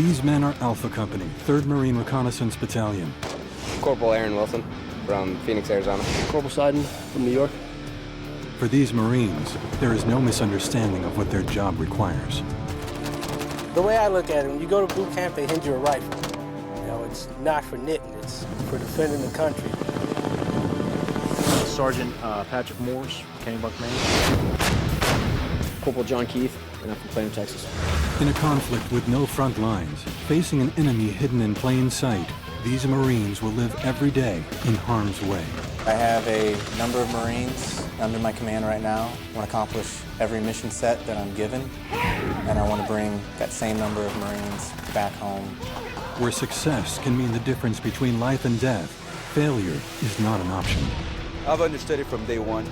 These men are Alpha Company, 3rd Marine Reconnaissance Battalion. Corporal Aaron Wilson from Phoenix, Arizona. Corporal Seiden from New York. For these Marines, there is no misunderstanding of what their job requires. The way I look at it, when you go to boot camp, they hand you a rifle. You know, it's not for knitting, it's for defending the country. Sergeant Patrick Morse, Kennebunk, Maine. Corporal John Keith, and I'm from Plano, Texas. In a conflict with no front lines, facing an enemy hidden in plain sight, these Marines will live every day in harm's way. I have a number of Marines under my command right now. I want to accomplish every mission set that I'm given, and I want to bring that same number of Marines back home. Where success can mean the difference between life and death, failure is not an option. I've understood it from day one.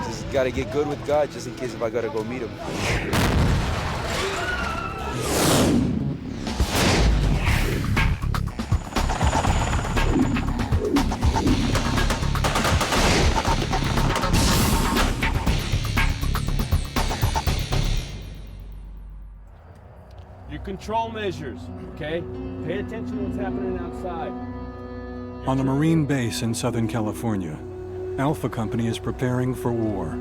Just got to get good with God just in case if I got to go meet him. Your control measures, okay? Pay attention to what's happening outside. On a Marine base in Southern California, Alpha Company is preparing for war.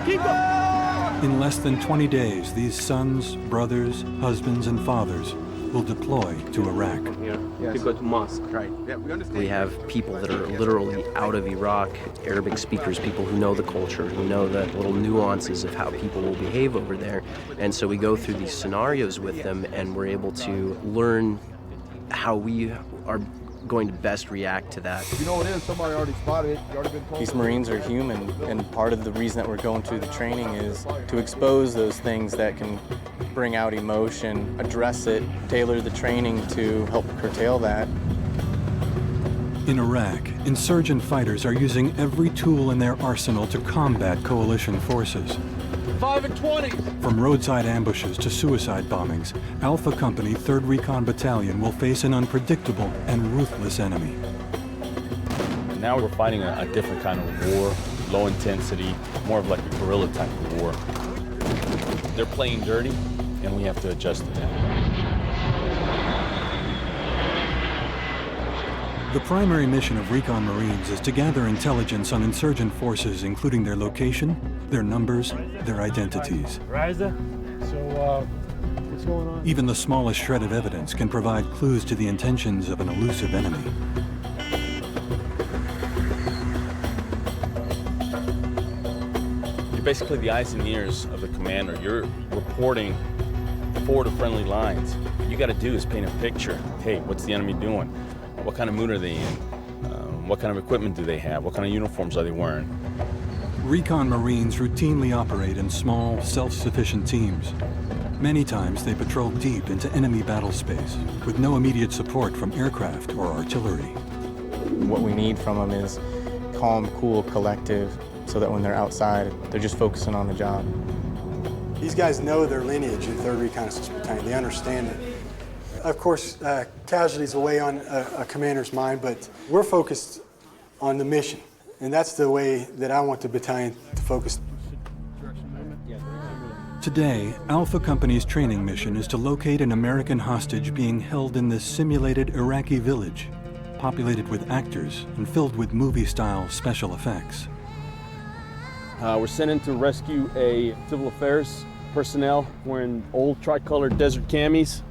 Keep up! In less than 20 days, these sons, brothers, husbands, and fathers will deploy to Iraq. To go to mosque. Right. Yeah, we understand. We have people that are literally out of Iraq, Arabic speakers, people who know the culture, who know the little nuances of how people will behave over there. And so we go through these scenarios with them, and we're able to learn how we are going to best react to that. You know what it is? Somebody already spotted it. You already been told. These Marines are human, and part of the reason that we're going through the training is to expose those things that can bring out emotion, address it, tailor the training to help curtail that. In Iraq, insurgent fighters are using every tool in their arsenal to combat coalition forces. 5 and 20. From roadside ambushes to suicide bombings, Alpha Company 3rd Recon Battalion will face an unpredictable and ruthless enemy. Now we're fighting a different kind of war, low intensity, more of like a guerrilla type of war. They're playing dirty, and we have to adjust to that. The primary mission of Recon Marines is to gather intelligence on insurgent forces, including their location, their numbers, their identities. Riza, so what's going on? Even the smallest shred of evidence can provide clues to the intentions of an elusive enemy. You're basically the eyes and ears of the commander. You're reporting forward to friendly lines. What you got to do is paint a picture. Hey, what's the enemy doing? What kind of mood are they in? What kind of equipment do they have? What kind of uniforms are they wearing? Recon Marines routinely operate in small, self-sufficient teams. Many times they patrol deep into enemy battle space with no immediate support from aircraft or artillery. What we need from them is calm, cool, collective, so that when they're outside, they're just focusing on the job. These guys know their lineage in 3rd Reconnaissance Battalion. They understand it. Of course, casualties will weigh on a commander's mind, but we're focused on the mission. And that's the way that I want the battalion to focus. Today, Alpha Company's training mission is to locate an American hostage being held in this simulated Iraqi village, populated with actors and filled with movie-style special effects. We're sent in to rescue a civil affairs personnel wearing old tricolored desert camis.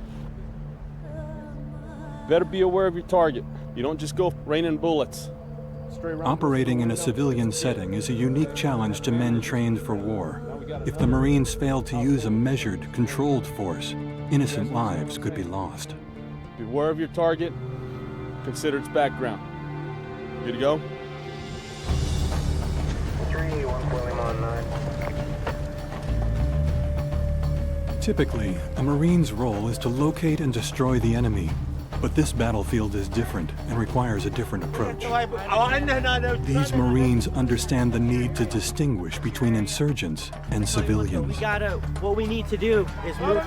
Better be aware of your target. You don't just go raining bullets. Operating in a civilian setting is a unique challenge to men trained for war. If the Marines fail to use a measured, controlled force, innocent lives could be lost. Beware of your target. Consider its background. Good to go? 3-1-9. Typically, a Marine's role is to locate and destroy the enemy. But this battlefield is different and requires a different approach. These Marines understand the need to distinguish between insurgents and civilians. What we need to do is move.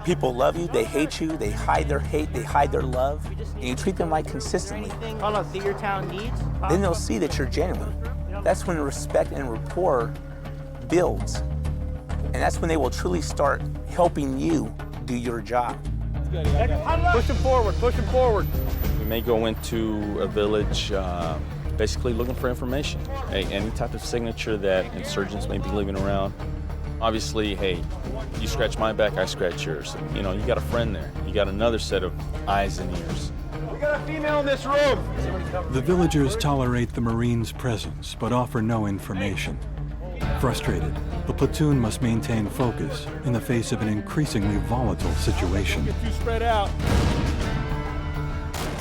People love you, they hate you, they hide their hate, they hide their love, and you treat them right consistently. That your town needs. Then they'll see that you're genuine. That's when respect and rapport builds. And that's when they will truly start helping you do your job. Push them forward, push them forward. We may go into a village basically looking for information, any type of signature that insurgents may be leaving around. Obviously, hey, you scratch my back, I scratch yours. You know, you got a friend there. You got another set of eyes and ears. We got a female in this room. The villagers tolerate the Marines' presence, but offer no information. Frustrated, the platoon must maintain focus in the face of an increasingly volatile situation. Get you spread out.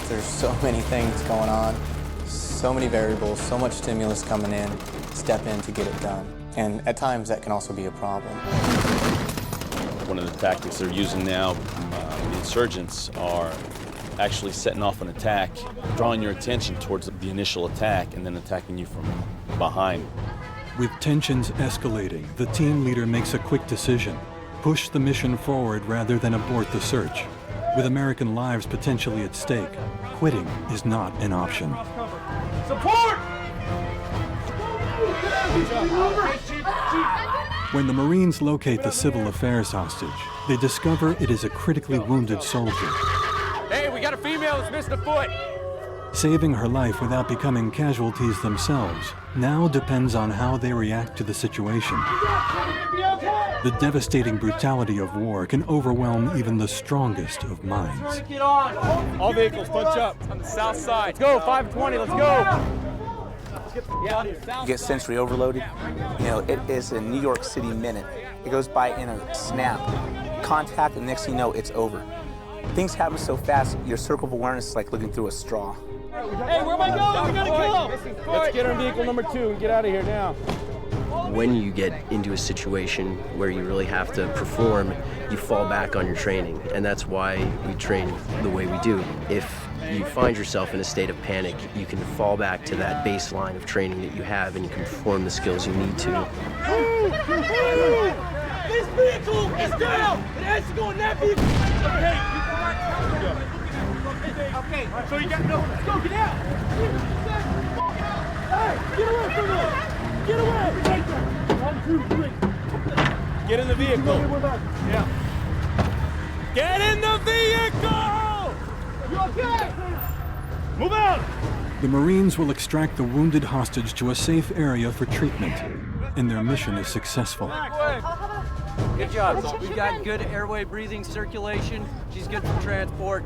There's so many things going on, so many variables, so much stimulus coming in. Step in to get it done. And at times that can also be a problem. One of the tactics they're using now, the insurgents, are actually setting off an attack, drawing your attention towards the initial attack and then attacking you from behind. With tensions escalating, the team leader makes a quick decision: push the mission forward rather than abort the search. With American lives potentially at stake, quitting is not an option. Support! When the Marines locate the civil affairs hostage, they discover it is a critically wounded soldier. Hey, we got a female that's missing a foot. Saving her life without becoming casualties themselves now depends on how they react to the situation. The devastating brutality of war can overwhelm even the strongest of minds. Get on! All vehicles, punch up on the south side. Let's go, 520, let's go! You get sensory overloaded. You know, it is a New York City minute. It goes by in a snap. Contact, and next thing you know, it's over. Things happen so fast, your circle of awareness is like looking through a straw. Hey, where am I going? We gotta kill! Let's get on vehicle number 2 and get out of here now. When you get into a situation where you really have to perform, you fall back on your training, and that's why we train the way we do. If you find yourself in a state of panic, you can fall back to that baseline of training that you have, and you can perform the skills you need to. This vehicle is down! It has to go in that vehicle! Okay, so you got no. Let's go, get out! Hey, get away from them! Get away! 1, 2, 3. Get in the vehicle. Yeah. Get in the vehicle! You okay? Move out! The Marines will extract the wounded hostage to a safe area for treatment, and their mission is successful. Good job. We've got good airway breathing circulation. She's good for transport.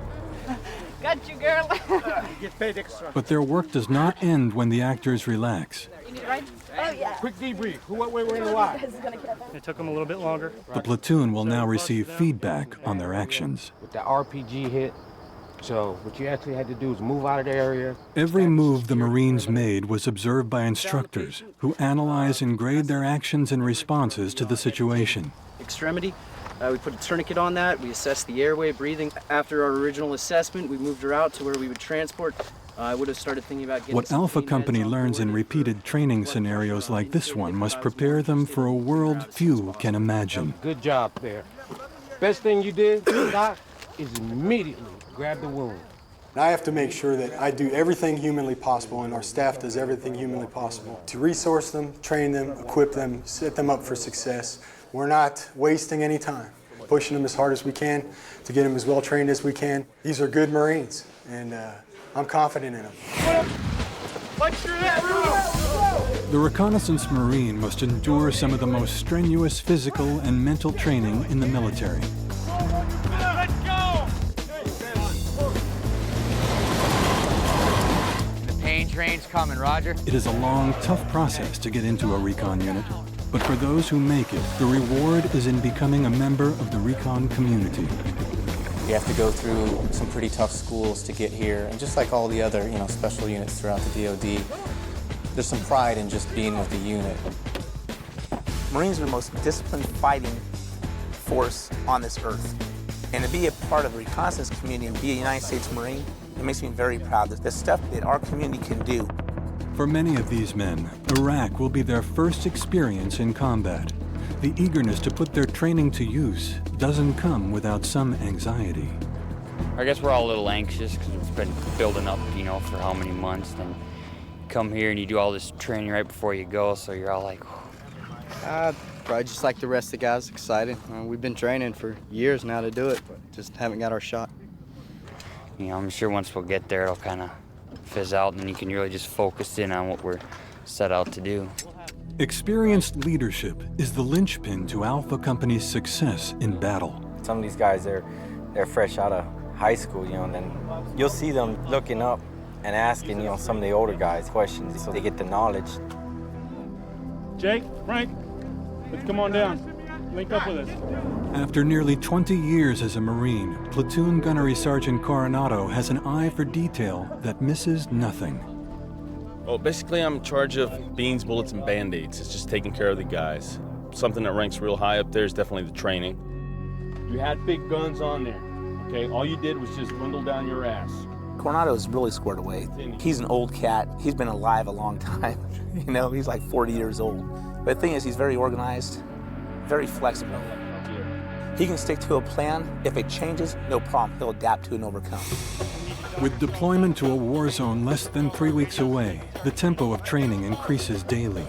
Got you, girl. Get paid extra. But their work does not end when the actors relax. You need a ride? Oh, yeah. Quick debrief. What way we're gonna lie? It took them a little bit longer. The platoon will now receive feedback on their actions. With the RPG hit, so what you actually had to do is move out of the area. Every move the Marines made was observed by instructors who analyze and grade their actions and responses to the situation. Extremity. We put a tourniquet on that. We assessed the airway breathing. After our original assessment, we moved her out to where we would transport. I would have started thinking about getting What Alpha Company learns in repeated training scenarios like this one must prepare them for a world few can imagine. Good job there. Best thing you did, Doc, is immediately grab the wound. And I have to make sure that I do everything humanly possible, and our staff does everything humanly possible to resource them, train them, equip them, set them up for success. We're not wasting any time, pushing them as hard as we can to get them as well trained as we can. These are good Marines, and I'm confident in them. Punch through that room! The reconnaissance Marine must endure some of the most strenuous physical and mental training in the military. Let's go! The pain train's coming, Roger. It is a long, tough process to get into a recon unit. But for those who make it, the reward is in becoming a member of the recon community. You have to go through some pretty tough schools to get here, and just like all the other, special units throughout the DoD, there's some pride in just being with the unit. Marines are the most disciplined fighting force on this earth. And to be a part of the reconnaissance community and be a United States Marine, it makes me very proud. The stuff that our community can do. For many of these men, Iraq will be their first experience in combat. The eagerness to put their training to use doesn't come without some anxiety. I guess we're all a little anxious because it's been building up, for how many months. Then you come here and you do all this training right before you go, so you're all like, Probably just like the rest of the guys, excited. We've been training for years now to do it, but just haven't got our shot. You know, I'm sure once we'll get there, it'll kind of fizz out, and you can really just focus in on what we're set out to do. Experienced leadership is the linchpin to Alpha Company's success in battle. Some of these guys, they're fresh out of high school, you know, and then you'll see them looking up and asking, you know, some of the older guys questions so they get the knowledge. Jake, Frank, let's come on down. Link up with us. After nearly 20 years as a Marine, Platoon Gunnery Sergeant Coronado has an eye for detail that misses nothing. Well, basically, I'm in charge of beans, bullets, and Band-Aids. It's just taking care of the guys. Something that ranks real high up there is definitely the training. You had big guns on there, okay? All you did was just bundle down your ass. Coronado's really squared away. He's an old cat. He's been alive a long time. You know, he's like 40 years old. But the thing is, he's very organized, very flexible. He can stick to a plan. If it changes, no problem. He'll adapt to and overcome. With deployment to a war zone less than 3 weeks away, the tempo of training increases daily.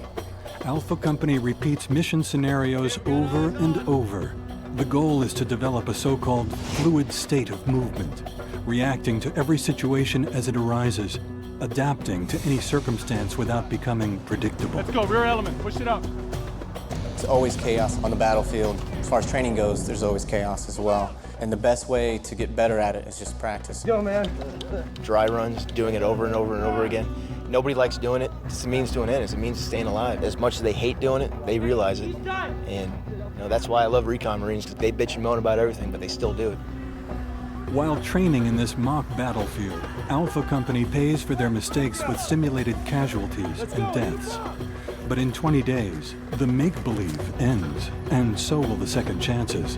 Alpha Company repeats mission scenarios over and over. The goal is to develop a so-called fluid state of movement, reacting to every situation as it arises, adapting to any circumstance without becoming predictable. Let's go, rear element, push it up. It's always chaos on the battlefield. As far as training goes, there's always chaos as well. And the best way to get better at it is just practice. Go, man. Dry runs, doing it over and over and over again. Nobody likes doing it. It's a means to an end. It's a means to staying alive. As much as they hate doing it, they realize it. And you know, that's why I love Recon Marines, because they bitch and moan about everything, but they still do it. While training in this mock battlefield, Alpha Company pays for their mistakes with simulated casualties and deaths. But in 20 days, the make-believe ends, and so will the second chances.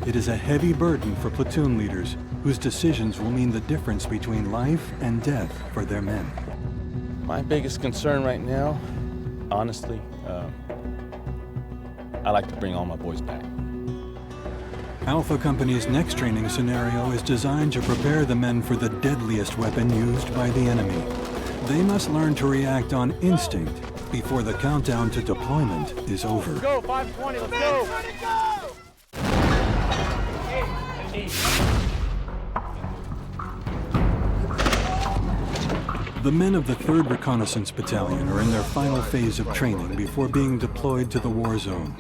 It is a heavy burden for platoon leaders whose decisions will mean the difference between life and death for their men. My biggest concern right now, honestly, I like to bring all my boys back. Alpha Company's next training scenario is designed to prepare the men for the deadliest weapon used by the enemy. They must learn to react on instinct before the countdown to deployment is over. Let's go, 520, let's go! The men of the 3rd Reconnaissance Battalion are in their final phase of training before being deployed to the war zone.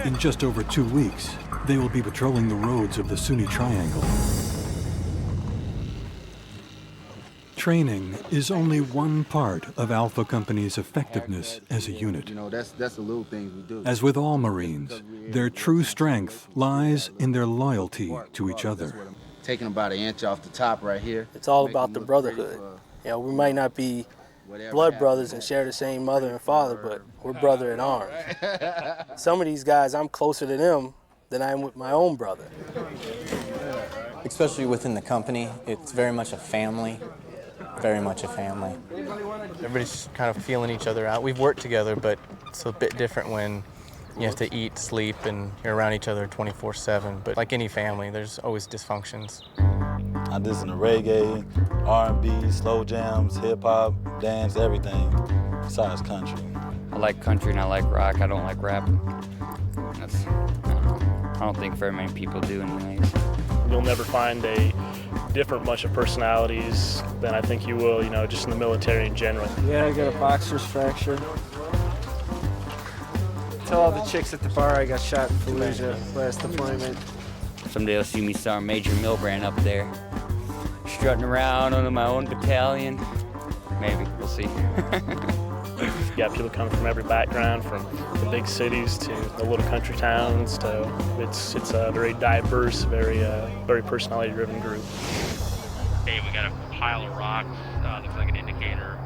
In just over 2 weeks, they will be patrolling the roads of the Sunni Triangle. Training is only one part of Alpha Company's effectiveness as a unit. You know, that's the little things we do. As with all Marines, their true strength lies in their loyalty to each other. Taking about an inch off the top right here. It's all about the brotherhood. You know, we might not be blood brothers and share the same mother and father, but we're brother in arms. Some of these guys, I'm closer to them than I am with my own brother. Especially within the company, it's very much a family. Very much a family. Everybody's kind of feeling each other out. We've worked together, but it's a bit different when you have to eat, sleep, and you're around each other 24/7. But like any family, there's always dysfunctions. I listen to reggae, R&B, slow jams, hip-hop, dance, everything besides country. I like country and I like rock. I don't like rap. I don't think very many people do anyways. You'll never find a different bunch of personalities than I think you will, you know, just in the military in general. Yeah, I got a boxer's fracture. Tell all the chicks at the bar I got shot in Fallujah last deployment. Someday you'll see me Sergeant Major Milbrand up there, strutting around under my own battalion. Maybe, we'll see. You got people coming from every background, from the big cities to the little country towns. To it's a very diverse, very personality-driven group. Hey, we got a pile of rocks. Looks like an indicator.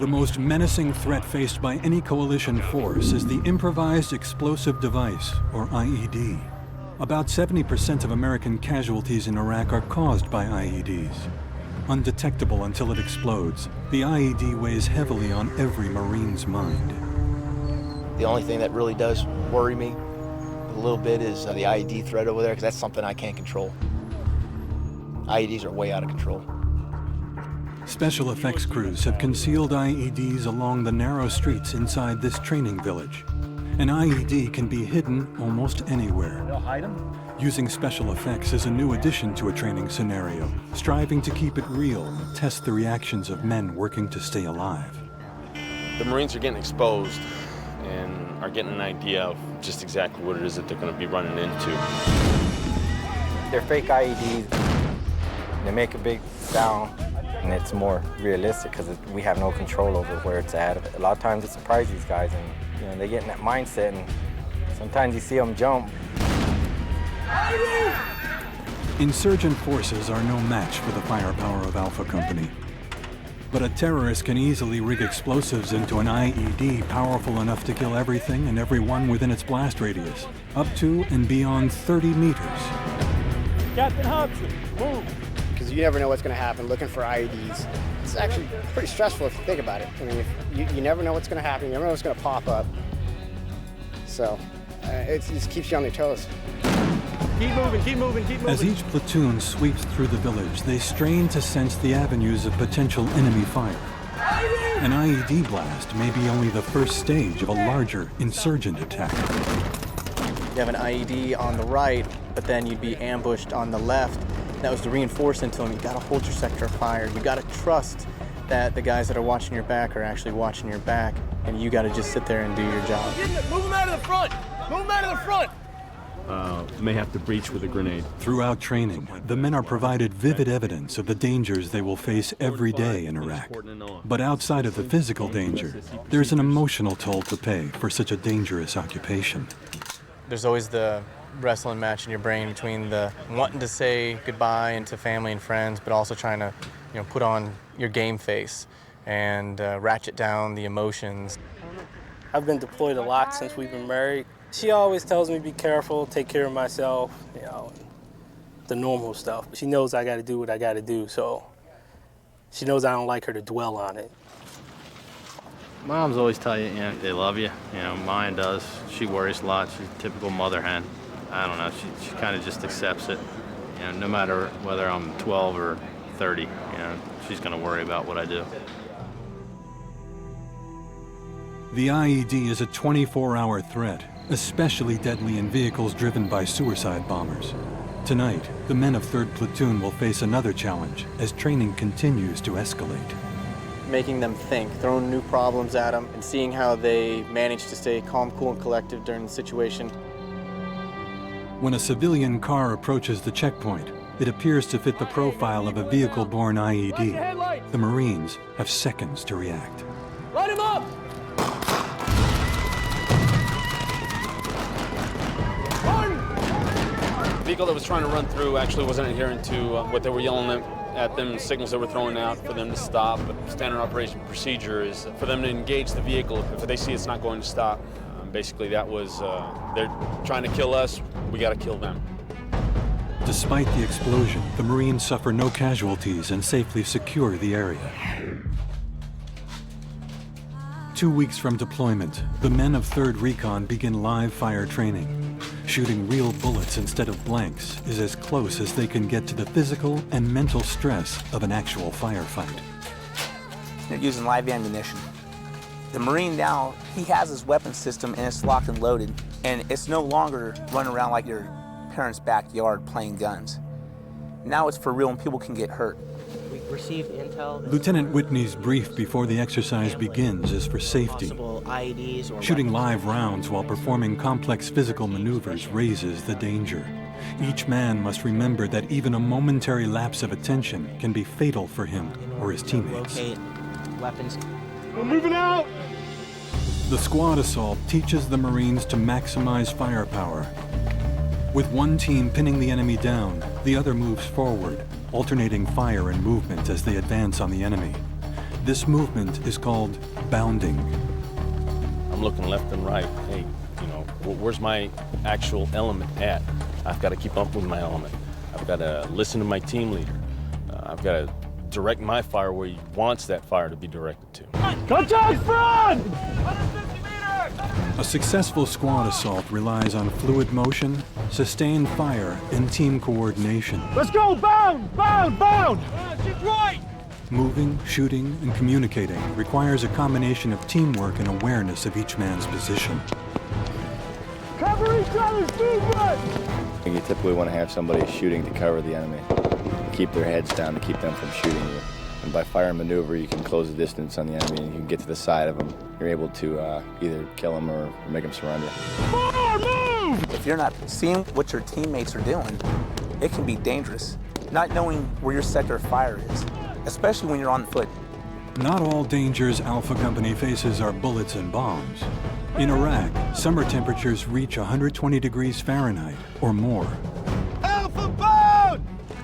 The most menacing threat faced by any coalition force is the Improvised Explosive Device, or IED. About 70% of American casualties in Iraq are caused by IEDs. Undetectable until it explodes, the IED weighs heavily on every Marine's mind. The only thing that really does worry me a little bit is the IED threat over there, because that's something I can't control. IEDs are way out of control. Special effects crews have concealed IEDs along the narrow streets inside this training village. An IED can be hidden almost anywhere. They'll hide them? Using special effects is a new addition to a training scenario, striving to keep it real and test the reactions of men working to stay alive. The Marines are getting exposed and are getting an idea of just exactly what it is that they're going to be running into. They're fake IEDs. They make a big sound, and it's more realistic because we have no control over where it's at. A lot of times it surprises these guys, and they get in that mindset, and sometimes you see them jump. Insurgent forces are no match for the firepower of Alpha Company. But a terrorist can easily rig explosives into an IED powerful enough to kill everything and everyone within its blast radius, up to and beyond 30 meters. Captain Hobson, move. Because you never know what's going to happen looking for IEDs. It's actually pretty stressful if you think about it. I mean, you never know what's going to happen. You never know what's going to pop up. So it just keeps you on your toes. Keep moving, keep moving, keep moving. As each platoon sweeps through the village, they strain to sense the avenues of potential enemy fire. An IED blast may be only the first stage of a larger insurgent attack. You have an IED on the right, but then you'd be ambushed on the left. That was the reinforcement to them. You gotta hold your sector of fire. You gotta trust that the guys that are watching your back are actually watching your back, and you gotta just sit there and do your job. Move them out of the front! Move them out of the front! May have to breach with a grenade. Throughout training, the men are provided vivid evidence of the dangers they will face every day in Iraq. But outside of the physical danger, there's an emotional toll to pay for such a dangerous occupation. There's always the wrestling match in your brain between the wanting to say goodbye and to family and friends, but also trying to, put on your game face and ratchet down the emotions. I've been deployed a lot since we've been married. She always tells me be careful, take care of myself, the normal stuff. She knows I got to do what I got to do, so she knows I don't like her to dwell on it. Moms always tell you, they love you. Mine does. She worries a lot. She's a typical mother hen. I don't know. She kind of just accepts it. No matter whether I'm 12 or 30, she's going to worry about what I do. The IED is a 24-hour threat, especially deadly in vehicles driven by suicide bombers. Tonight, the men of 3rd Platoon will face another challenge as training continues to escalate. Making them think, throwing new problems at them, and seeing how they manage to stay calm, cool, and collective during the situation. When a civilian car approaches the checkpoint, it appears to fit the profile of a vehicle-borne IED. The Marines have seconds to react. Light him up! The vehicle that was trying to run through actually wasn't adhering to what they were yelling at them, the signals that were throwing out for them to stop. But standard operation procedure is for them to engage the vehicle if they see it's not going to stop. Basically, that was, they're trying to kill us, we got to kill them. Despite the explosion, the Marines suffer no casualties and safely secure the area. 2 weeks from deployment, the men of 3rd Recon begin live fire training. Shooting real bullets instead of blanks is as close as they can get to the physical and mental stress of an actual firefight. They're using live ammunition. The Marine now, he has his weapon system and it's locked and loaded, and it's no longer running around like your parents' backyard playing guns. Now it's for real and people can get hurt. We received intel. Lieutenant Whitney's brief before the exercise begins is for safety. Shooting live rounds while performing complex physical maneuvers raises the danger. Each man must remember that even a momentary lapse of attention can be fatal for him or his teammates. Weapons. We're moving out! The squad assault teaches the Marines to maximize firepower. With one team pinning the enemy down, the other moves forward, alternating fire and movement as they advance on the enemy. This movement is called bounding. I'm looking left and right. Hey, where's my actual element at? I've got to keep up with my element. I've got to listen to my team leader. I've got to direct my fire where he wants that fire to be directed to. Contact front! A successful squad assault relies on fluid motion, sustained fire, and team coordination. Let's go! Bound! Bound! Bound! Keep right! Moving, shooting, and communicating requires a combination of teamwork and awareness of each man's position. Cover each other's movement! You typically want to have somebody shooting to cover the enemy, keep their heads down to keep them from shooting you. And by fire and maneuver, you can close the distance on the enemy and you can get to the side of them. You're able to either kill them or make them surrender. Move! If you're not seeing what your teammates are doing, it can be dangerous. Not knowing where your sector of fire is, especially when you're on foot. Not all dangers Alpha Company faces are bullets and bombs. In Iraq, summer temperatures reach 120 degrees Fahrenheit or more. Alpha bound!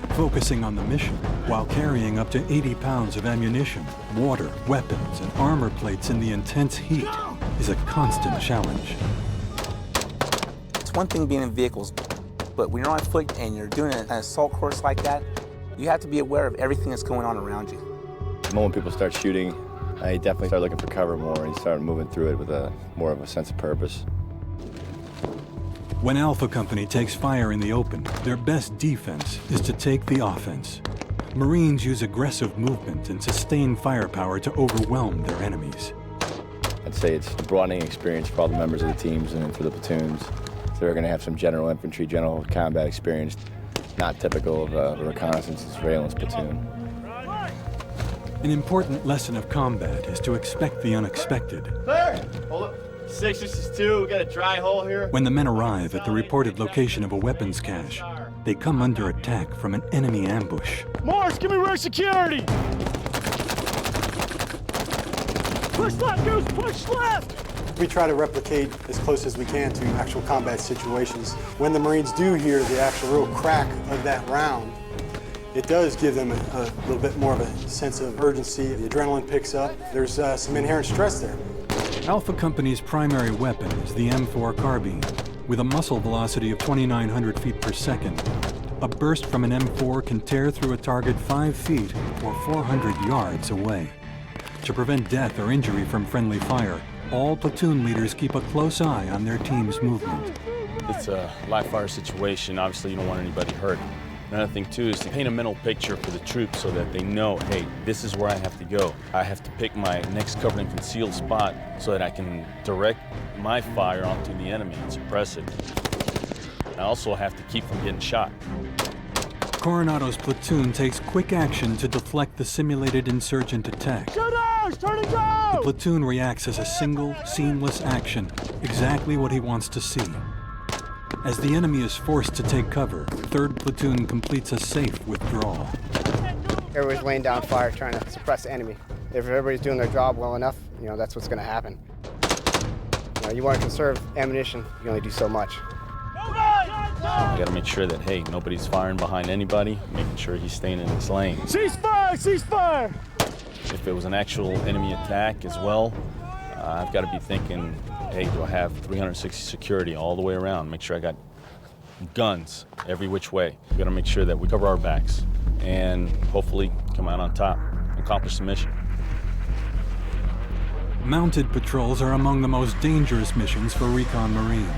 Focusing on the mission while carrying up to 80 pounds of ammunition, water, weapons, and armor plates in the intense heat is a constant challenge. It's one thing being in vehicles, but when you're on foot and you're doing an assault course like that, you have to be aware of everything that's going on around you. The moment people start shooting, I definitely start looking for cover more and you start moving through it with more of a sense of purpose. When Alpha Company takes fire in the open, their best defense is to take the offense. Marines use aggressive movement and sustained firepower to overwhelm their enemies. I'd say it's a broadening experience for all the members of the teams and for the platoons. So they're going to have some general infantry, general combat experience, not typical of a reconnaissance and surveillance platoon. An important lesson of combat is to expect the unexpected. Clear! Hold up. 6, this is 2. We got a dry hole here. When the men arrive at the reported location of a weapons cache, they come under attack from an enemy ambush. Morse, give me rear security! Push left, Goose, push left! We try to replicate as close as we can to actual combat situations. When the Marines do hear the actual real crack of that round, it does give them a little bit more of a sense of urgency. The adrenaline picks up. There's some inherent stress there. Alpha Company's primary weapon is the M4 carbine. With a muzzle velocity of 2,900 feet per second, a burst from an M4 can tear through a target 5 feet or 400 yards away. To prevent death or injury from friendly fire, all platoon leaders keep a close eye on their team's movement. It's a live fire situation. Obviously, you don't want anybody hurt. Another thing, too, is to paint a mental picture for the troops so that they know, hey, this is where I have to go. I have to pick my next covered and concealed spot so that I can direct my fire onto the enemy and suppress it. I also have to keep from getting shot. Coronado's platoon takes quick action to deflect the simulated insurgent attack. Shooters, turn and go! The platoon reacts as a single, seamless action, exactly what he wants to see. As the enemy is forced to take cover, 3rd Platoon completes a safe withdrawal. Everybody's laying down fire, trying to suppress the enemy. If everybody's doing their job well enough, that's what's going to happen. You want to conserve ammunition, you only do so much. You got to make sure that, hey, nobody's firing behind anybody, making sure he's staying in his lane. Cease fire! Cease fire! If it was an actual enemy attack as well, I've got to be thinking, hey, do I have 360 security all the way around? Make sure I got guns every which way. We got to make sure that we cover our backs and hopefully come out on top, accomplish the mission. Mounted patrols are among the most dangerous missions for recon Marines.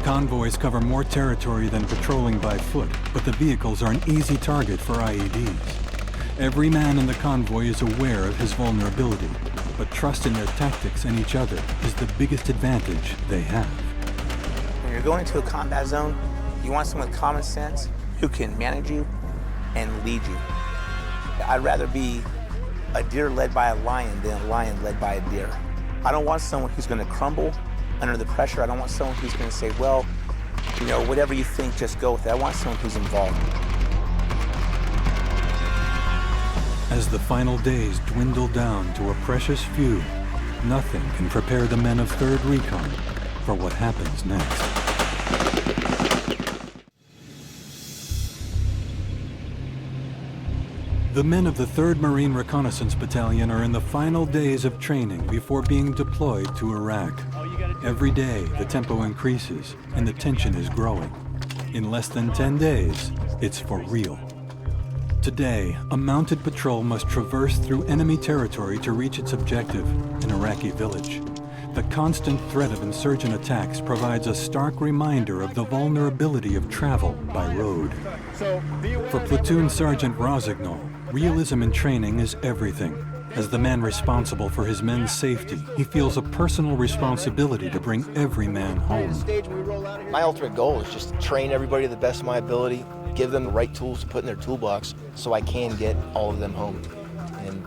Convoys cover more territory than patrolling by foot, but the vehicles are an easy target for IEDs. Every man in the convoy is aware of his vulnerability, but trust in their tactics and each other is the biggest advantage they have. When you're going into a combat zone, you want someone with common sense who can manage you and lead you. I'd rather be a deer led by a lion than a lion led by a deer. I don't want someone who's going to crumble under the pressure. I don't want someone who's going to say, well, whatever you think, just go with it. I want someone who's involved. As the final days dwindle down to a precious few, nothing can prepare the men of 3rd Recon for what happens next. The men of the 3rd Marine Reconnaissance Battalion are in the final days of training before being deployed to Iraq. Every day, the tempo increases and the tension is growing. In less than 10 days, it's for real. Today, a mounted patrol must traverse through enemy territory to reach its objective, an Iraqi village. The constant threat of insurgent attacks provides a stark reminder of the vulnerability of travel by road. For Platoon Sergeant Rosignol, realism in training is everything. As the man responsible for his men's safety, he feels a personal responsibility to bring every man home. My ultimate goal is just to train everybody to the best of my ability, give them the right tools to put in their toolbox so I can get all of them home. And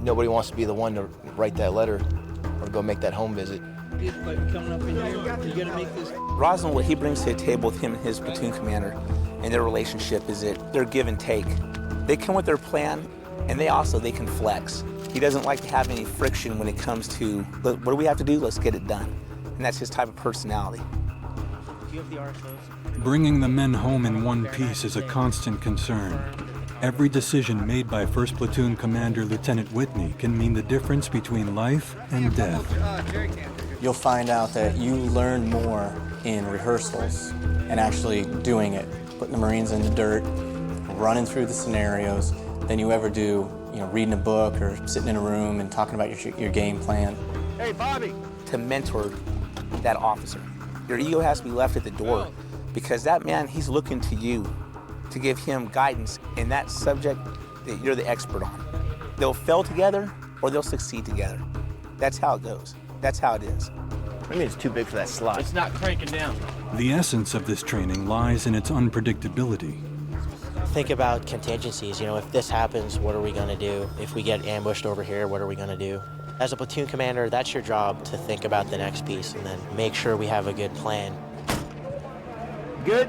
nobody wants to be the one to write that letter or go make that home visit. Roslin, what he brings to the table with him and his platoon commander and their relationship is that they're give and take. They come with their plan, and they can flex. He doesn't like to have any friction when it comes to, what do we have to do? Let's get it done. And that's his type of personality. Do you have the RSOs? Bringing the men home in one piece is a constant concern. Every decision made by 1st Platoon Commander Lieutenant Whitney can mean the difference between life and death. You'll find out that you learn more in rehearsals and actually doing it, putting the Marines in the dirt, running through the scenarios, than you ever do, reading a book or sitting in a room and talking about your game plan. Hey, Bobby! To mentor that officer. Your ego has to be left at the door because that man, he's looking to you to give him guidance in that subject that you're the expert on. They'll fail together or they'll succeed together. That's how it goes. That's how it is. I mean, it's too big for that slot. It's not cranking down. The essence of this training lies in its unpredictability. Think about contingencies. If this happens, what are we going to do? If we get ambushed over here, what are we going to do? As a platoon commander, that's your job to think about the next piece and then make sure we have a good plan. Good?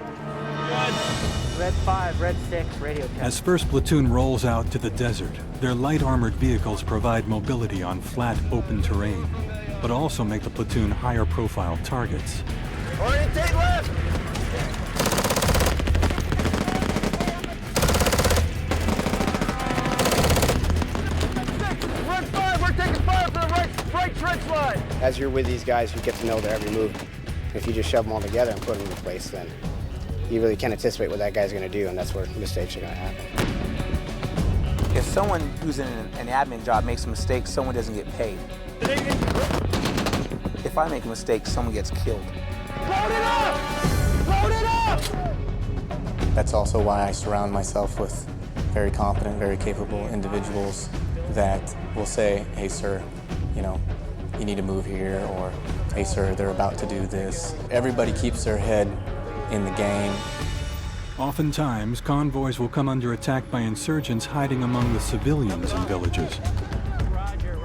Red 5, Red 6, radio check. As 1st Platoon rolls out to the desert, their light armored vehicles provide mobility on flat, open terrain, but also make the platoon higher profile targets. Orientate left! Red 5, we're taking fire for the right trench line! As you're with these guys, you get to know their every move. If you just shove them all together and put them in place, then you really can't anticipate what that guy's going to do, and that's where mistakes are going to happen. If someone who's in an admin job makes a mistake, someone doesn't get paid. If I make a mistake, someone gets killed. Load it up! Load it up! That's also why I surround myself with very competent, very capable individuals that will say, hey, sir, you need to move here, or hey, sir, they're about to do this. Everybody keeps their head in the game. Oftentimes, convoys will come under attack by insurgents hiding among the civilians in villages.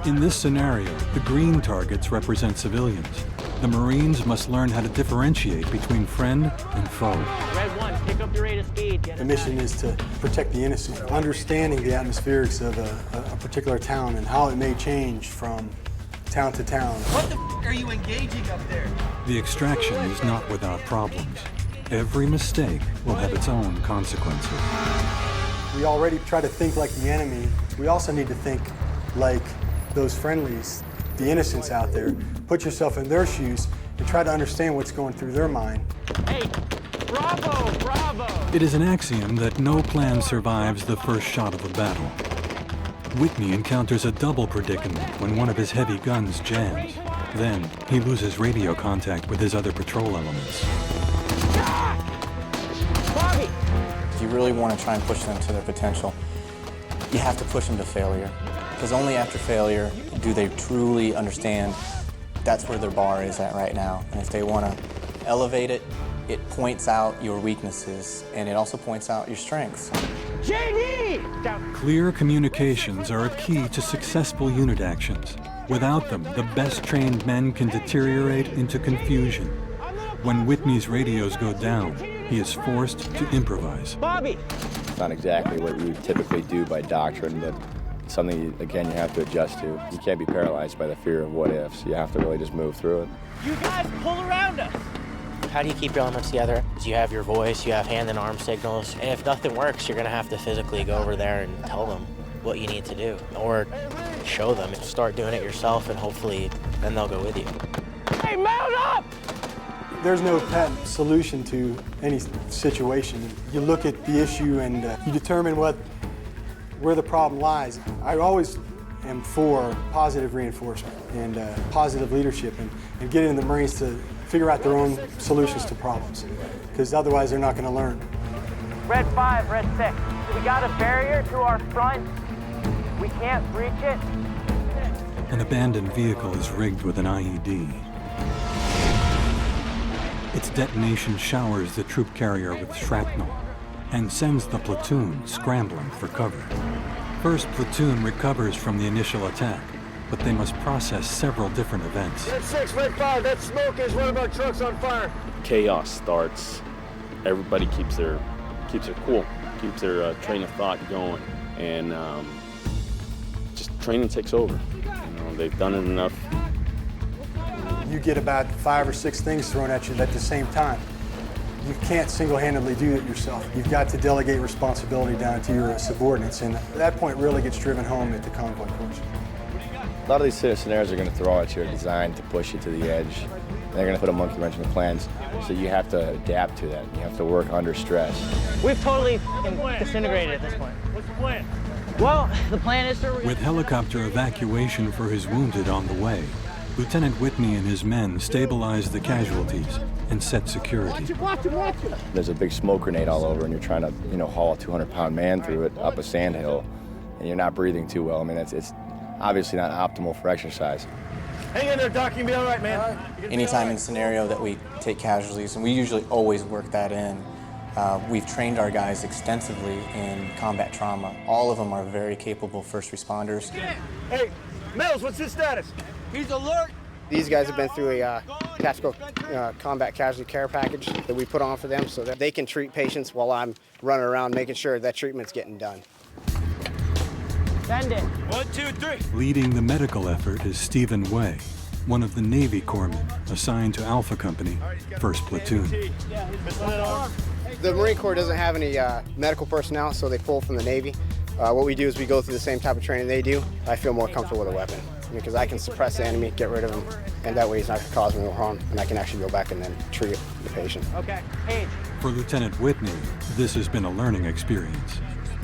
In this scenario, the green targets represent civilians. The Marines must learn how to differentiate between friend and foe. Red 1, pick up your rate of speed. The mission is to protect the innocent, understanding the atmospherics of a particular town and how it may change from town to town. What the are you engaging up there? The extraction is not without problems. Every mistake will have its own consequences. We already try to think like the enemy. We also need to think like those friendlies, the innocents out there. Put yourself in their shoes and try to understand what's going through their mind. Hey, bravo, bravo! It is an axiom that no plan survives the first shot of a battle. Whitney encounters a double predicament when one of his heavy guns jams. Then, he loses radio contact with his other patrol elements. Bobby! If you really want to try and push them to their potential, you have to push them to failure. Because only after failure do they truly understand that's where their bar is at right now. And if they want to elevate it, it points out your weaknesses, and it also points out your strengths. JD! Clear communications are a key to successful unit actions. Without them, the best trained men can deteriorate into confusion. When Whitney's radios go down, he is forced to improvise. Bobby! It's not exactly what we typically do by doctrine, but something, again, you have to adjust to. You can't be paralyzed by the fear of what ifs. You have to really just move through it. You guys pull around us! How do you keep your elements together? You have your voice, you have hand and arm signals, and if nothing works, you're gonna have to physically go over there and tell them what you need to do, or show them. Start doing it yourself, and hopefully then they'll go with you. Hey, mount up! There's no patent solution to any situation. You look at the issue and you determine where the problem lies. I always am for positive reinforcement and positive leadership and getting the Marines to figure out their own solutions to problems, because otherwise they're not going to learn. Red 5, Red 6. We got a barrier to our front. We can't breach it. An abandoned vehicle is rigged with an IED. Its detonation showers the troop carrier with shrapnel and sends the platoon scrambling for cover. First platoon recovers from the initial attack, but they must process several different events. Red 6, Red 5, that smoke is one of our trucks on fire. Chaos starts. Everybody keeps their cool, keeps their train of thought going, and just training takes over. They've done it enough. You get about 5 or 6 things thrown at you at the same time. You can't single-handedly do it yourself. You've got to delegate responsibility down to your subordinates, and that point really gets driven home at the convoy course. A lot of these scenarios are going to throw at you are designed to push you to the edge. And they're going to put a monkey wrench in the plans, so you have to adapt to that. You have to work under stress. We've totally disintegrated at this point. What's the plan? Well, the plan is to... With helicopter evacuation for his wounded on the way, Lieutenant Whitney and his men stabilize the casualties and set security. Watch him. There's a big smoke grenade all over, and you're trying to, haul a 200-pound man through it up a sand hill, and you're not breathing too well. I mean, it's obviously not optimal for exercise. Hang in there, Doc. You'll be all right, man. Anytime in a scenario that we take casualties, and we usually always work that in, we've trained our guys extensively in combat trauma. All of them are very capable first responders. Hey, Mills, what's his status? He's alert. These guys have been through a tactical combat casualty care package that we put on for them so that they can treat patients while I'm running around making sure that treatment's getting done. Send it. 1, 2, 3. Leading the medical effort is Stephen Way, one of the Navy corpsmen assigned to Alpha Company, 1st Platoon. The Marine Corps doesn't have any medical personnel, so they pull from the Navy. What we do is we go through the same type of training they do. I feel more comfortable with a weapon because I can suppress the enemy, get rid of him, and that way he's not going to cause me no harm, and I can actually go back and then treat the patient. Okay, Page. For Lieutenant Whitney, this has been a learning experience.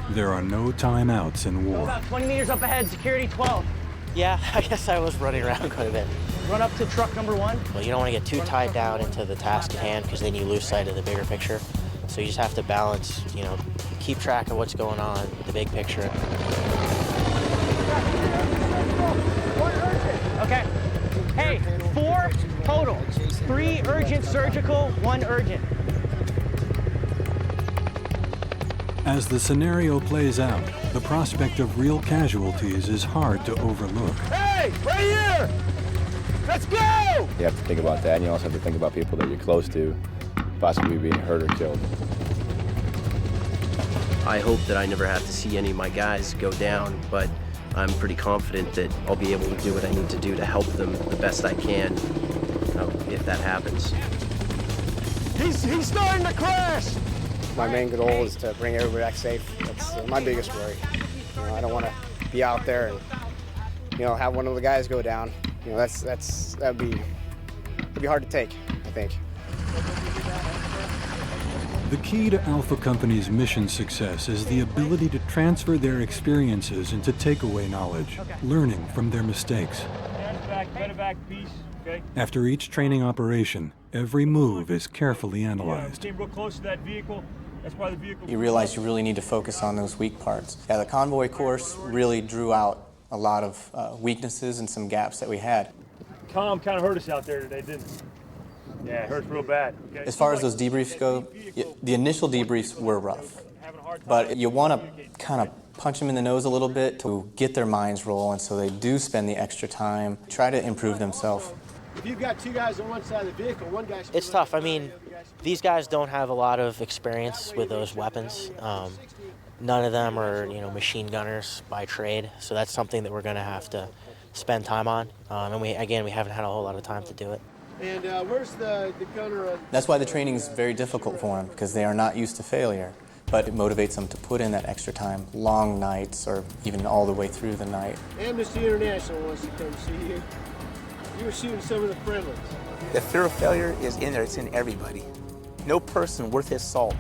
There are no timeouts in war. About 20 meters up ahead, security 12. Yeah, I guess I was running around quite a bit. Run up to truck number 1. Well, you don't want to get too tied down into the task at hand because then you lose sight of the bigger picture. So you just have to balance, keep track of what's going on, the big picture. Okay. Hey, 4 total. 3 urgent surgical, 1 urgent. As the scenario plays out, the prospect of real casualties is hard to overlook. Hey, right here! Let's go! You have to think about that, and you also have to think about people that you're close to, possibly being hurt or killed. I hope that I never have to see any of my guys go down, but I'm pretty confident that I'll be able to do what I need to do to help them the best I can if that happens. He's starting to crash! My main goal is to bring everybody back safe. That's my biggest worry. I don't want to be out there and have one of the guys go down. That'd be hard to take, I think. The key to Alpha Company's mission success is the ability to transfer their experiences into takeaway knowledge, learning from their mistakes. Back, peace. Okay. After each training operation, every move is carefully analyzed. Came real close to that vehicle. That's why the vehicle. You realize you really need to focus on those weak parts. Yeah, the convoy course really drew out a lot of weaknesses and some gaps that we had. Calm kind of hurt us out there today, didn't it? Yeah, it hurts real bad. Okay. As far as those debriefs go, the initial debriefs were rough, but you want to kind of punch them in the nose a little bit to get their minds rolling so they do spend the extra time, try to improve themselves. If you've got 2 guys on one side of the vehicle, one guy... It's tough. I mean, these guys don't have a lot of experience with those weapons. None of them are, machine gunners by trade, so that's something that we're going to have to spend time on. And we haven't had a whole lot of time to do it. And where's the gunner? That's why the training is very difficult for them, because they are not used to failure. But it motivates them to put in that extra time, long nights, or even all the way through the night. Amnesty International wants to come see you. You were shooting some of the friendlies. The fear of failure is in there. It's in everybody. No person worth his salt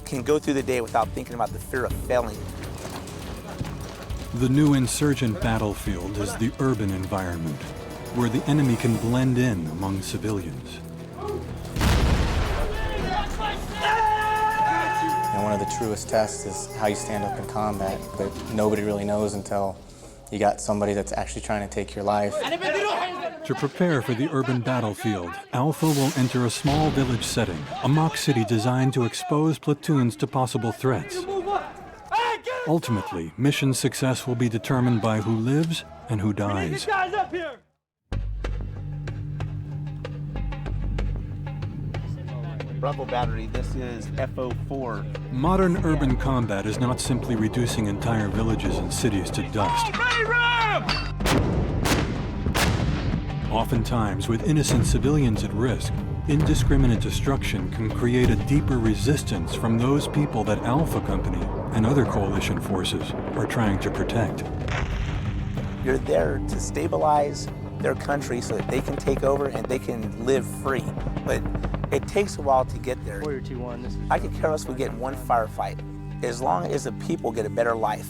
can go through the day without thinking about the fear of failing. The new insurgent battlefield is the urban environment, where the enemy can blend in among civilians. And one of the truest tests is how you stand up in combat, but nobody really knows until you got somebody that's actually trying to take your life. To prepare for the urban battlefield, Alpha will enter a small village setting, a mock city designed to expose platoons to possible threats. Ultimately, mission success will be determined by who lives and who dies. Guys up here! Bravo Battery, this is FO4. Modern urban combat is not simply reducing entire villages and cities to dust. Oftentimes, with innocent civilians at risk, indiscriminate destruction can create a deeper resistance from those people that Alpha Company and other coalition forces are trying to protect. You're there to stabilize their country so that they can take over and they can live free. But it takes a while to get there. Warrior 2-1, this is... I could care less if we get one firefight, as long as the people get a better life.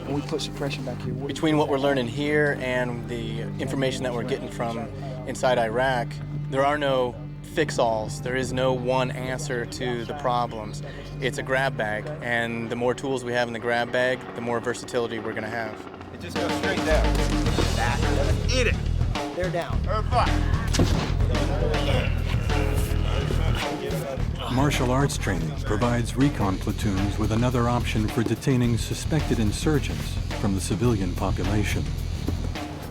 And we put suppression back here. Between what we're learning here and the information that we're getting from inside Iraq, there are no fix-alls. There is no one answer to the problems. It's a grab bag, and the more tools we have in the grab bag, the more versatility we're going to have. It just goes straight down. Eat it. They're down. Martial arts training provides recon platoons with another option for detaining suspected insurgents from the civilian population.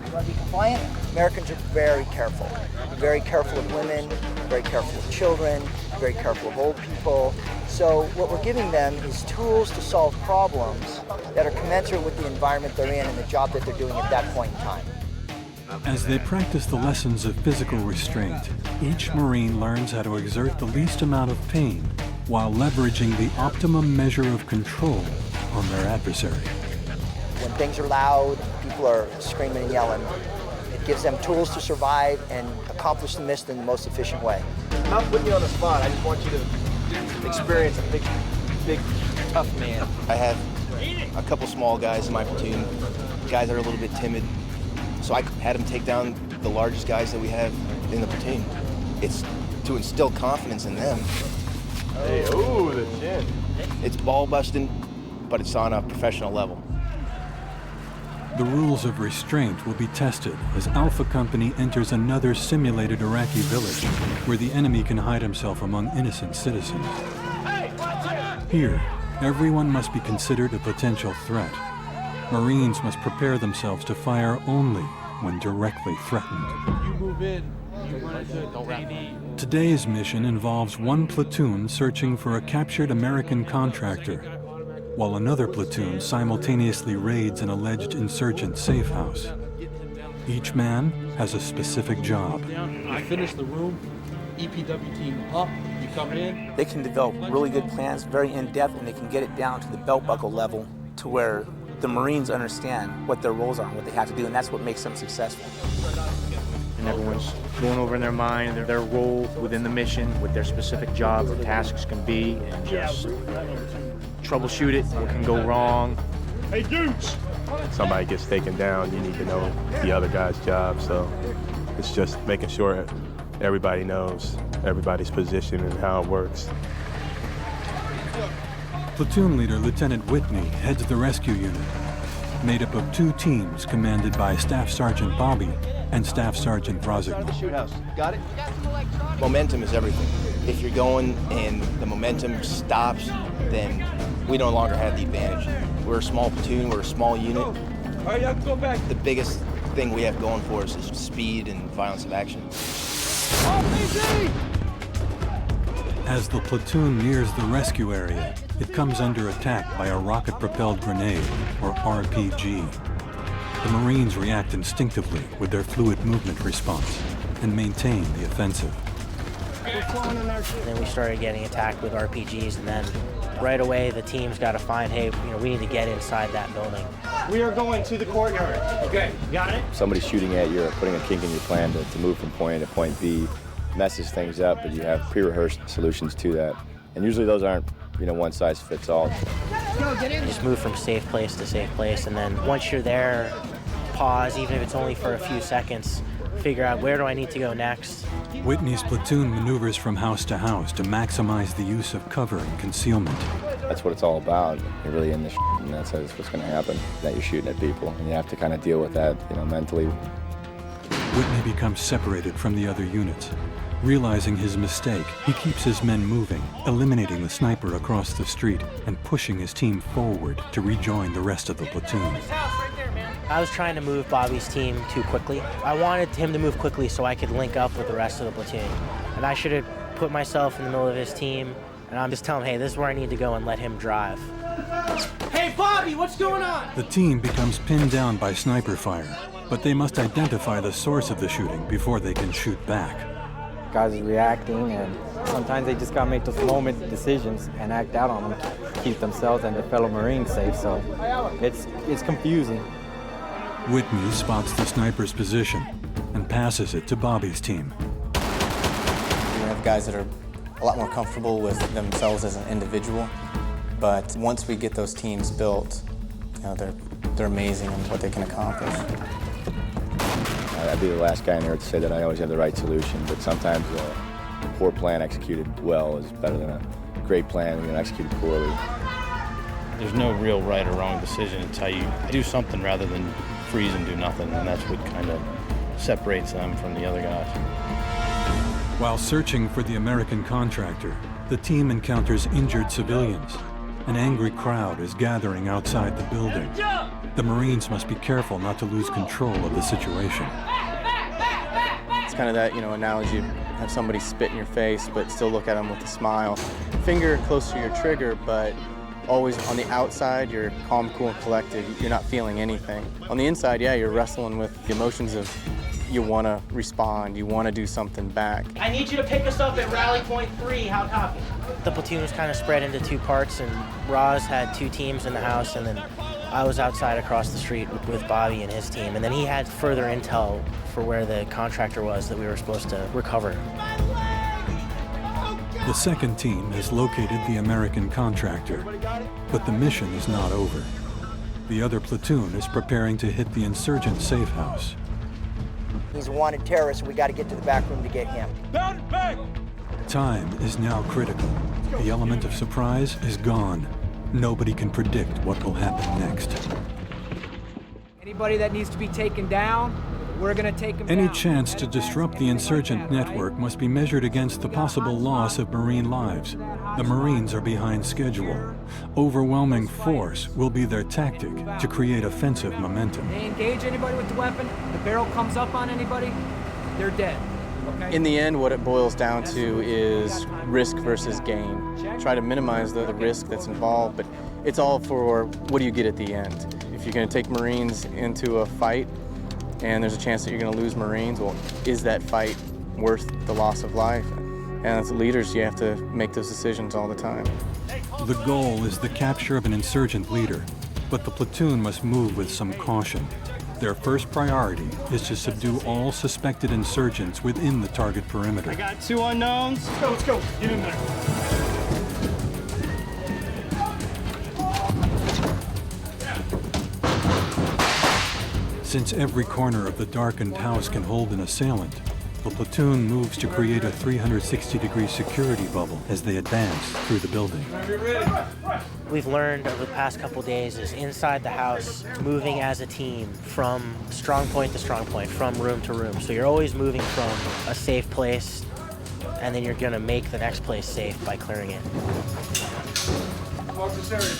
You want to be compliant? Americans are very careful. Very careful of women, very careful of children, very careful of old people. So what we're giving them is tools to solve problems that are commensurate with the environment they're in and the job that they're doing at that point in time. As they practice the lessons of physical restraint, each Marine learns how to exert the least amount of pain while leveraging the optimum measure of control on their adversary. When things are loud, people are screaming and yelling, it gives them tools to survive and accomplish the mission in the most efficient way. I'm not putting you on the spot. I just want you to experience a big, tough man. I have a couple small guys in my platoon, guys that are a little bit timid. So I had them take down the largest guys that we have in the platoon. It's to instill confidence in them. Hey, ooh, the chin. It's ball busting, but it's on a professional level. The rules of restraint will be tested as Alpha Company enters another simulated Iraqi village where the enemy can hide himself among innocent citizens. Here, everyone must be considered a potential threat. Marines must prepare themselves to fire only when directly threatened. You move in, you run into Today's mission involves one platoon searching for a captured American contractor, while another platoon simultaneously raids an alleged insurgent safe house. Each man has a specific job. I finish the room, EPW team up, you come in. They can develop really good plans, very in-depth, and they can get it down to the belt buckle level to where the Marines understand what their roles are and what they have to do, and that's what makes them successful. And everyone's going over in their mind their role within the mission, what their specific jobs and tasks can be, and just troubleshoot it, what can go wrong. Hey, dudes! Somebody gets taken down, you need to know the other guy's job, so it's just making sure everybody knows everybody's position and how it works. Platoon leader Lieutenant Whitney heads the rescue unit, made up of two teams commanded by Staff Sergeant Bobby and Staff Sergeant Brozigny. The shoot house, got it? Momentum is everything. If you're going and the momentum stops, then we no longer have the advantage. We're a small platoon, we're a small unit. All right, y'all go back. The biggest thing we have going for us is speed and violence of action. As the platoon nears the rescue area, it comes under attack by a rocket-propelled grenade, or RPG. The Marines react instinctively with their fluid movement response and maintain the offensive. And then we started getting attacked with RPGs, and then right away the team's got to find, hey, we need to get inside that building. We are going to the courtyard. Okay, got it? Somebody's shooting at you or putting a kink in your plan to move from point A to point B, messes things up, but you have pre-rehearsed solutions to that. And usually those aren't, one size fits all. Just move from safe place to safe place, and then once you're there, pause, even if it's only for a few seconds, figure out where do I need to go next. Whitney's platoon maneuvers from house to house to maximize the use of cover and concealment. that's what it's all about. You're really in this and that's what's going to happen, that you're shooting at people. And you have to kind of deal with that, mentally. Whitney becomes separated from the other units. Realizing his mistake, he keeps his men moving, eliminating the sniper across the street and pushing his team forward to rejoin the rest of the platoon. I was trying to move Bobby's team too quickly. I wanted him to move quickly so I could link up with the rest of the platoon. And I should have put myself in the middle of his team, and I'm just telling him, hey, this is where I need to go, and let him drive. Hey, Bobby, what's going on? The team becomes pinned down by sniper fire, but they must identify the source of the shooting before they can shoot back. Guys are reacting, and sometimes they just gotta make those moment decisions and act out on them to keep themselves and their fellow Marines safe. So it's confusing. Whitney spots the sniper's position and passes it to Bobby's team. We have guys that are a lot more comfortable with themselves as an individual, but once we get those teams built, they're amazing in what they can accomplish. I'd be the last guy in here to say that I always have the right solution, but sometimes a poor plan executed well is better than a great plan executed poorly. There's no real right or wrong decision. It's how you do something rather than freeze and do nothing, and that's what kind of separates them from the other guys. While searching for the American contractor, the team encounters injured civilians. An angry crowd is gathering outside the building. The Marines must be careful not to lose control of the situation. It's kind of that, analogy, have somebody spit in your face, but still look at them with a smile. Finger close to your trigger, but always on the outside, you're calm, cool, and collected. You're not feeling anything. On the inside, yeah, you're wrestling with the emotions of you want to respond, you want to do something back. I need you to pick us up at Rally Point 3. How copy? The platoon was kind of spread into two parts, and Roz had two teams in the house, and then I was outside across the street with Bobby and his team, and then he had further intel for where the contractor was that we were supposed to recover. The second team has located the American contractor, but the mission is not over. The other platoon is preparing to hit the insurgent safe house. He's a wanted terrorist, and we got to get to the back room to get him. Time is now critical. The element of surprise is gone. Nobody can predict what will happen next. Anybody that needs to be taken down, we're going to take them down. Any chance to disrupt the insurgent network must be measured against the possible loss of Marine lives. The Marines are behind schedule. Overwhelming force will be their tactic to create offensive momentum. They engage anybody with the weapon, the barrel comes up on anybody, they're dead. Okay? In the end, what it boils down to is risk versus gain. Try to minimize the risk that's involved, but it's all for what do you get at the end. If you're going to take Marines into a fight and there's a chance that you're going to lose Marines, well, is that fight worth the loss of life? And as leaders, you have to make those decisions all the time. The goal is the capture of an insurgent leader, but the platoon must move with some caution. Their first priority is to subdue all suspected insurgents within the target perimeter. I got two unknowns. Let's go. Get in there. Since every corner of the darkened house can hold an assailant, the platoon moves to create a 360-degree security bubble as they advance through the building. We've learned over the past couple days is inside the house, moving as a team from strong point to strong point, from room to room. So you're always moving from a safe place, and then you're gonna make the next place safe by clearing it. Mark this area.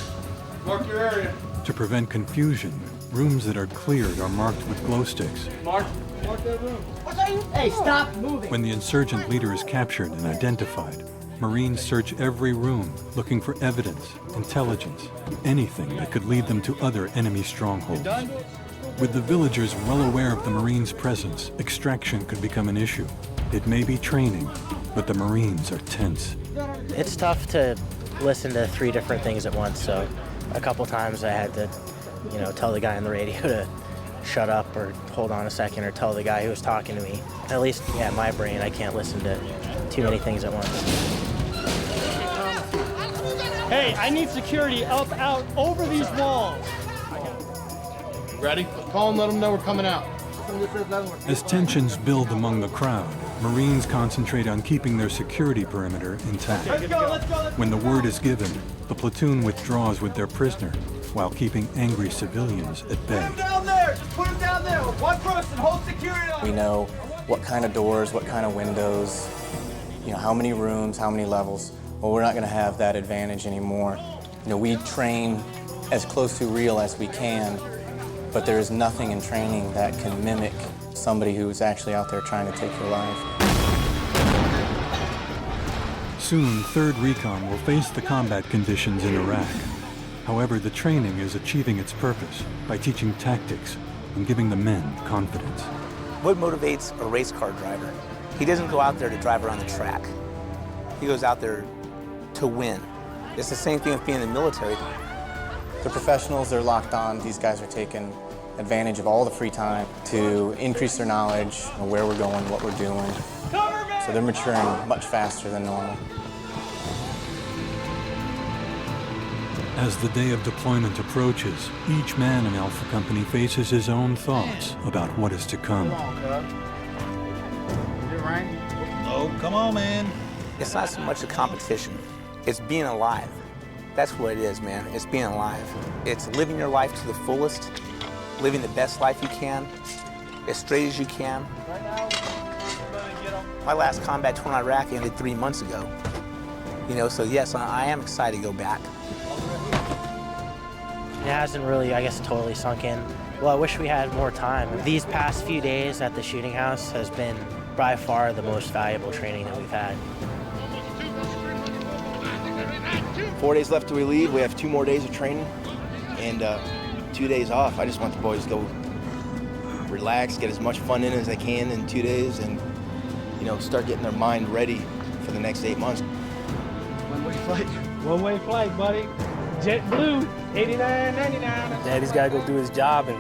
Mark your area. To prevent confusion, rooms that are cleared are marked with glow sticks. Mark that room. Hey, stop moving. When the insurgent leader is captured and identified, Marines search every room looking for evidence, intelligence, anything that could lead them to other enemy strongholds. With the villagers well aware of the Marines' presence, extraction could become an issue. It may be training, but the Marines are tense. It's tough to listen to 3 different things at once, so a couple times I had to, tell the guy on the radio to shut up or hold on a second, or tell the guy who was talking to me. At least, my brain, I can't listen to too many things at once. Hey, I need security up, out, over these walls. Ready? Call and let them know we're coming out. As tensions build among the crowd, Marines concentrate on keeping their security perimeter intact. When the word is given, the platoon withdraws with their prisoner while keeping angry civilians at bay. Put him down there! Just put him down there! One person, hold security on We know what kind of doors, what kind of windows, how many rooms, how many levels. Well, we're not going to have that advantage anymore. We train as close to real as we can, but there is nothing in training that can mimic somebody who's actually out there trying to take your life. Soon, 3rd Recon will face the combat conditions in Iraq. However, the training is achieving its purpose by teaching tactics and giving the men confidence. What motivates a race car driver? He doesn't go out there to drive around the track. He goes out there to win. It's the same thing with being in the military. The professionals, they're locked on. These guys are taking advantage of all the free time to increase their knowledge of where we're going, what we're doing. So they're maturing much faster than normal. As the day of deployment approaches, each man in Alpha Company faces his own thoughts about what is to come. Oh, come on, man. It's not so much a competition. It's being alive. That's what it is, man. It's being alive. It's living your life to the fullest, living the best life you can, as straight as you can. My last combat tour in Iraq ended 3 months ago. So yes, I am excited to go back. It hasn't really, I guess, totally sunk in. Well, I wish we had more time. These past few days at the shooting house has been by far the most valuable training that we've had. 4 days left till we leave. We have 2 more days of training and 2 days off. I just want the boys to go relax, get as much fun in as they can in 2 days, and start getting their mind ready for the next 8 months. One-way flight. One-way flight, buddy. JetBlue, $89.99. Daddy's got to go do his job, and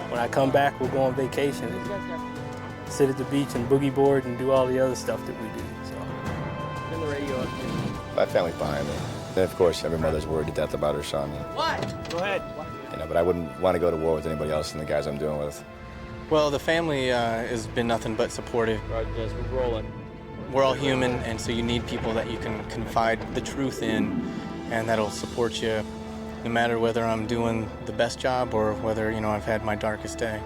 when I come back, we'll go on vacation and sit at the beach and boogie board and do all the other stuff that we do. Turn the radio up. My family's behind me. And of course, every mother's worried to death about her son. What? Go ahead. But I wouldn't want to go to war with anybody else than the guys I'm doing with. Well, the family has been nothing but supportive. Right, yes, we're rolling. We're all human, and so you need people that you can confide the truth in, and that'll support you no matter whether I'm doing the best job or whether, I've had my darkest day.